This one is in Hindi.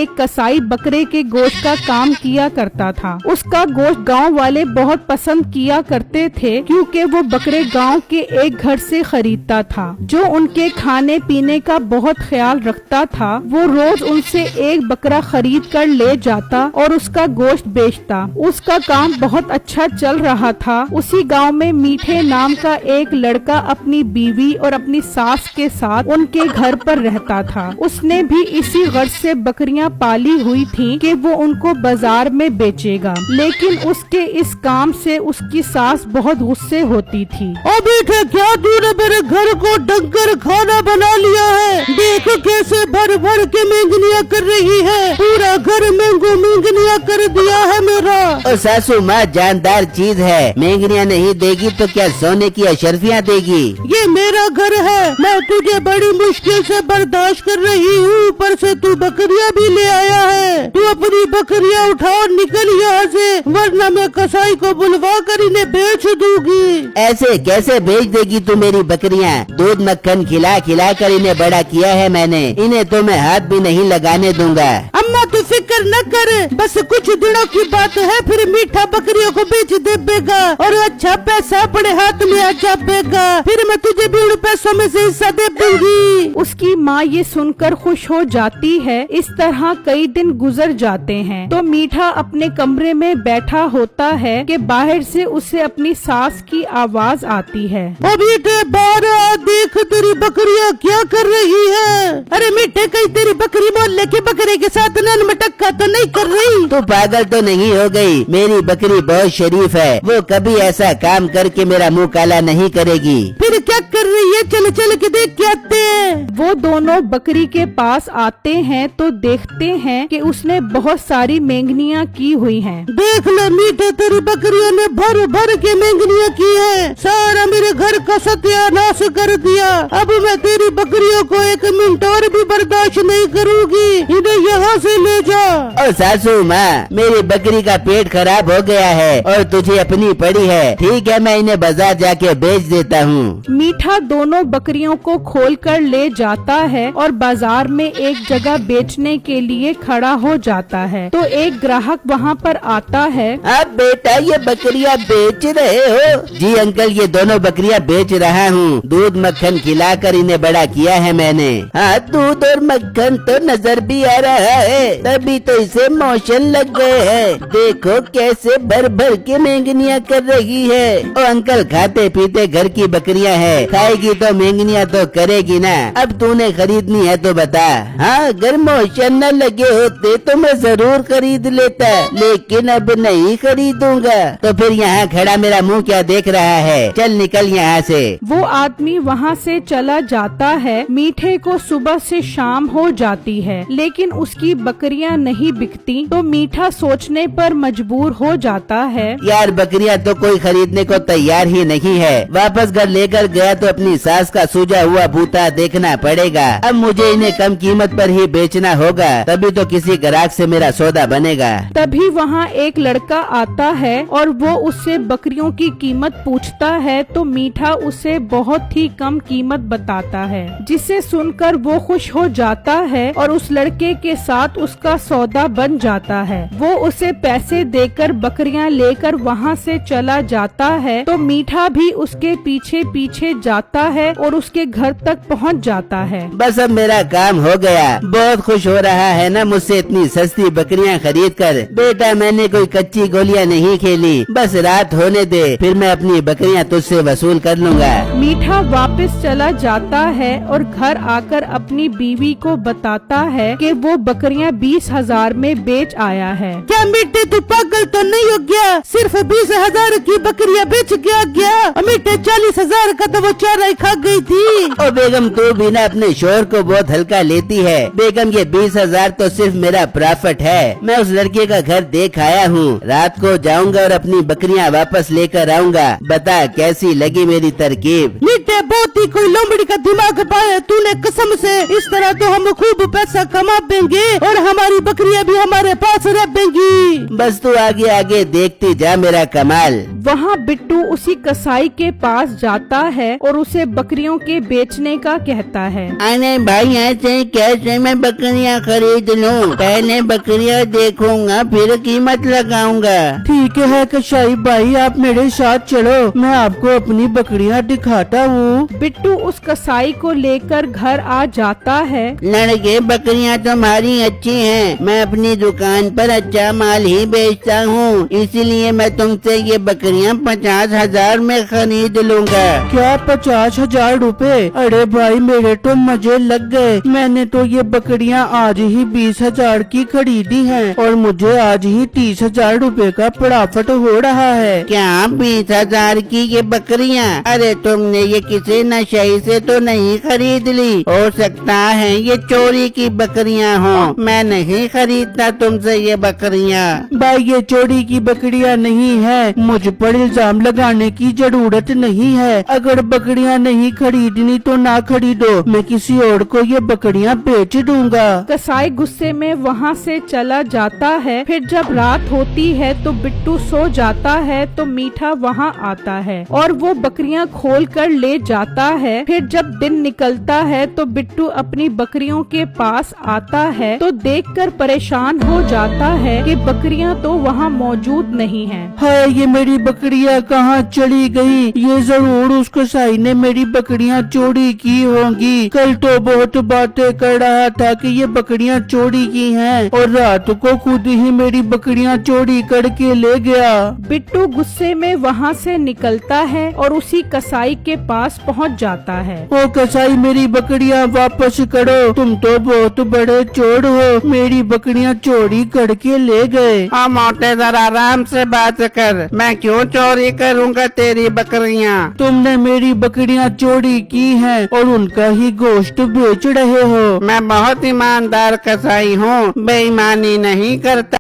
एक कसाई बकरे के गोश्त का काम किया करता था। उसका गोश्त गांव वाले बहुत पसंद किया करते थे, क्योंकि वो बकरे गांव के एक घर से खरीदता था जो उनके खाने पीने का बहुत ख्याल रखता था। वो रोज उनसे एक बकरा खरीद कर ले जाता और उसका गोश्त बेचता। उसका काम बहुत अच्छा चल रहा था। उसी गाँव में मीठे नाम का एक लड़का अपनी बीवी और अपनी सास के साथ उनके घर पर रहता था। उसने भी इसी गर्ज से बकरियां पाली हुई थी कि वो उनको बाजार में बेचेगा, लेकिन उसके इस काम से उसकी सास बहुत गुस्से होती थी। अभी क्या तूने मेरे घर को ढंग कर खाना बना लिया है? देख कैसे भर भर के मेंगनियाँ कर रही है, पूरा घर मेंगनियाँ कर दिया है मेरा। और सासू माँ जानदार चीज है, मेंगनियाँ नहीं देगी तो क्या सोने की अशर्फियाँ देगी? ये मेरा घर है, मैं तुझे बड़ी मुश्किल से बर्दाश्त कर रही हूँ, ऊपर से तू बकरियाँ भी ले आया है। तू अपनी बकरियाँ उठाओ, निकल यहाँ से, वरना मैं कसाई को बुलवा कर इन्हें बेच दूंगी। ऐसे कैसे बेच देगी तू मेरी बकरियाँ? दूध मक्खन खिला खिला कर इन्हें बड़ा किया है मैंने, इन्हें तो मैं हाथ भी नहीं लगाने दूंगा। अम्मा तू फिक्र न कर, बस कुछ दिनों की बात है, फिर मीठा बकरियों को बेच देगा और अच्छा पैसा अपने हाथ में आ जाएगा, फिर मैं तुझे भी उन पैसों में से हिस्सा दे दूंगी। उसकी माँ ये सुनकर खुश हो जाती है। इस तरह कई दिन गुजर जाते हैं तो मीठा अपने कमरे में बैठा होता है कि बाहर से उसे अपनी सास की आवाज आती है। मीठे बाहर आ, देख तेरी बकरियाँ क्या कर रही है। अरे मीठे, कहीं तेरी बकरी मोहल्ले के बकरे के साथ नन मटक्का तो नहीं कर रही? तू पागल तो नहीं हो गई? मेरी बकरी बहुत शरीफ है, वो कभी ऐसा काम करके मेरा मुंह काला नहीं करेगी। फिर क्या कर रही है? चल चल के देख के आते हैं। वो दोनों बकरी के पास आते हैं तो देखते हैं कि उसने बहुत सारी मेंगनियाँ की हुई हैं। देख ले मीठे, तेरी बकरियों ने भर भर के मेंगनियाँ की है, सारा मेरे घर का सत्यानाश कर दिया। अब मैं तेरी बकरियों को एक मिनट और भी बर्दाश्त नहीं करूँगी, इन्हें यहाँ से ले जा। और सासू माँ, मेरी बकरी का पेट खराब हो गया है और तुझे अपनी पड़ी है, ठीक है मैं इन्हें बाजार जाके बेच देता हूँ। मीठा दोनों बकरियों को खोलकर ले जाता है और बाजार में एक जगह बेचने के लिए खड़ा हो जाता है तो एक ग्राहक वहाँ पर आता है। अब बेटा ये बकरियाँ बेच रहे हो? जी अंकल, ये दोनों बकरियाँ बेच रहा हूँ, दूध मक्खन खिलाकर इन्हें बड़ा किया है मैंने। हाँ, दूध और मक्खन तो नजर भी आ रहा है, तभी तो इसे मोशन लग गए हैं। देखो कैसे भर भर के मेंगनियाँ कर रही है। ओ अंकल, खाते पीते घर की बकरियाँ है, खाएगी तो मेंगनियाँ तो करेगी ना। अब तूने खरीदनी है तो बता। हाँ, अगर मोशन न लगे होते तो मैं जरूर खरीद लेता, लेकिन अब नहीं खरीदूंगा। तो फिर यहाँ खड़ा मेरा मुंह क्या देख रहा है? चल निकल यहाँ से। वो आदमी वहाँ से चला जाता है। मीठे को सुबह से शाम हो जाती है, लेकिन उसकी बकरियाँ नहीं बिकती तो मीठा सोचने पर मजबूर हो जाता है। यार बकरियाँ तो कोई खरीदने को तैयार ही नहीं है। वापस घर लेकर गया तो अपनी सास का सूजा हुआ बूता देखना पड़ेगा। अब मुझे इन्हें कम कीमत पर ही बेचना होगा, तभी तो किसी ग्राहक से मेरा सौदा बनेगा। तभी वहाँ एक लड़का आता है और वो उससे बकरियों की कीमत पूछता है तो मीठा उसे बहुत ही कम कीमत बताता है, जिसे सुनकर वो खुश हो जाता है और उस लड़के के साथ उसका सौदा बन जाता है। वो उसे पैसे देकर बकरियां लेकर वहाँ से चला जाता है तो मीठा भी उसके पीछे पीछे जाता है और उसके घर तक पहुँच जाता है। बस अब मेरा काम हो गया। बहुत खुश हो रहा है ना मुझसे इतनी सस्ती बकरियां खरीद कर? बेटा मैंने कोई कच्ची गोलियां नहीं खेली, बस रात होने दे, फिर मैं अपनी बकरियां तुझसे वसूल कर लूँगा। मीठा वापस चला जाता है और घर आकर अपनी बीवी को बताता है कि वो बकरियां 20,000 में बेच आया है। क्या मीठे तू पागल तो नहीं हो गया? सिर्फ 20,000 की बकरियां बेच गया? मीठे 40,000 का तो वो चारा ही खा गई थी। ओ बेगम, तू भी ना अपने शोर को बहुत हल्का लेती है। बेगम ये 20,000 तो सिर्फ मेरा प्रॉफिट है। मैं उस लड़के का घर देख आया हूँ, रात को जाऊंगा और अपनी बकरियाँ वापस लेकर आऊंगा। बता कैसी लगी मेरी तरकीब? मीठे बहुत ही कोई लोमड़ी का दिमाग पाया तूने कसम से। इस तरह तो हम खूब पैसा कमा देंगे और हमारी बकरियां भी हमारे पास रह देंगी। बस तू आगे आगे देखती जा मेरा कमाल। वहाँ बिट्टू उसी कसाई के पास जाता है और उसे बकरियों के बेचने का कहता है। अरे भाई ऐसे कैसे मैं बकरियां खरीद लूं? पहले बकरियां देखूंगा फिर कीमत लगाऊंगा। ठीक है कसाई भाई, आप मेरे साथ चलो, मैं आपको अपनी बकरियां दिखाता हूँ। बिट्टू उस कसाई को लेकर घर आ जाता है। लड़के बकरियां तुम्हारी अच्छी हैं, मैं अपनी दुकान पर अच्छा माल ही बेचता हूँ, इसलिए मैं तुमसे ये बकरियां 50,000 में खरीद लूंगा। क्या 50,000 रुपए? अरे भाई मेरे तो मजे लग गए। मैंने तो ये बकरियां आज ही 20,000 की खरीदी हैं और मुझे आज ही 30,000 रुपए का प्रॉफिट हो रहा है। क्या 20,000 की ये बकरियां? अरे तुमने ये किसी नशे से तो नहीं खरीद ली? हो सकता है ये चोरी की बकरियां हो, मैं नहीं खरीदता तुमसे ये बकरियां। भाई ये चोरी की बकरियां नहीं है, मुझ पर इल्जाम लगाने की जरूरत नहीं है। अगर बकरियां नहीं खरीदनी तो ना खरीदो, मैं किसी और को ये बकरियां बेच दूंगा। कसाई गुस्से में वहाँ से चला जाता है। फिर जब रात होती है तो बिट्टू सो जाता है तो मीठा वहाँ आता है और वो बकरियां खोल कर ले जाता है। फिर जब दिन निकलता है तो बिट्टू अपनी बकरियों के पास आता है तो देखकर परेशान हो जाता है कि बकरियां तो वहाँ मौजूद नहीं हैं। हाय ये मेरी बकरियां कहाँ चली गई? ये जरूर उस कसाई ने मेरी बकरियां चोरी की होंगी। कल तो बहुत बातें कर रहा था कि ये बकरियां चोरी की हैं और रात को खुद ही मेरी बकरियां चोरी करके ले गया। बिट्टू गुस्से में वहाँ से निकलता है और उसी कसाई के पास पहुँच जाता है। ओ कसाई मेरी बकरियां वापस करो, तुम तो बहुत बड़े चोर हो, मेरी बकरियां चोरी करके ले गए। हाँ मोटे जरा आराम से बात कर, मैं क्यों चोरी करूँगा तेरी बकरियां? तुमने मेरी बकरियां चोरी की हैं और उनका ही गोश्त बेच रहे हो। मैं बहुत ईमानदार कसाई हूँ, बेईमानी नहीं करता।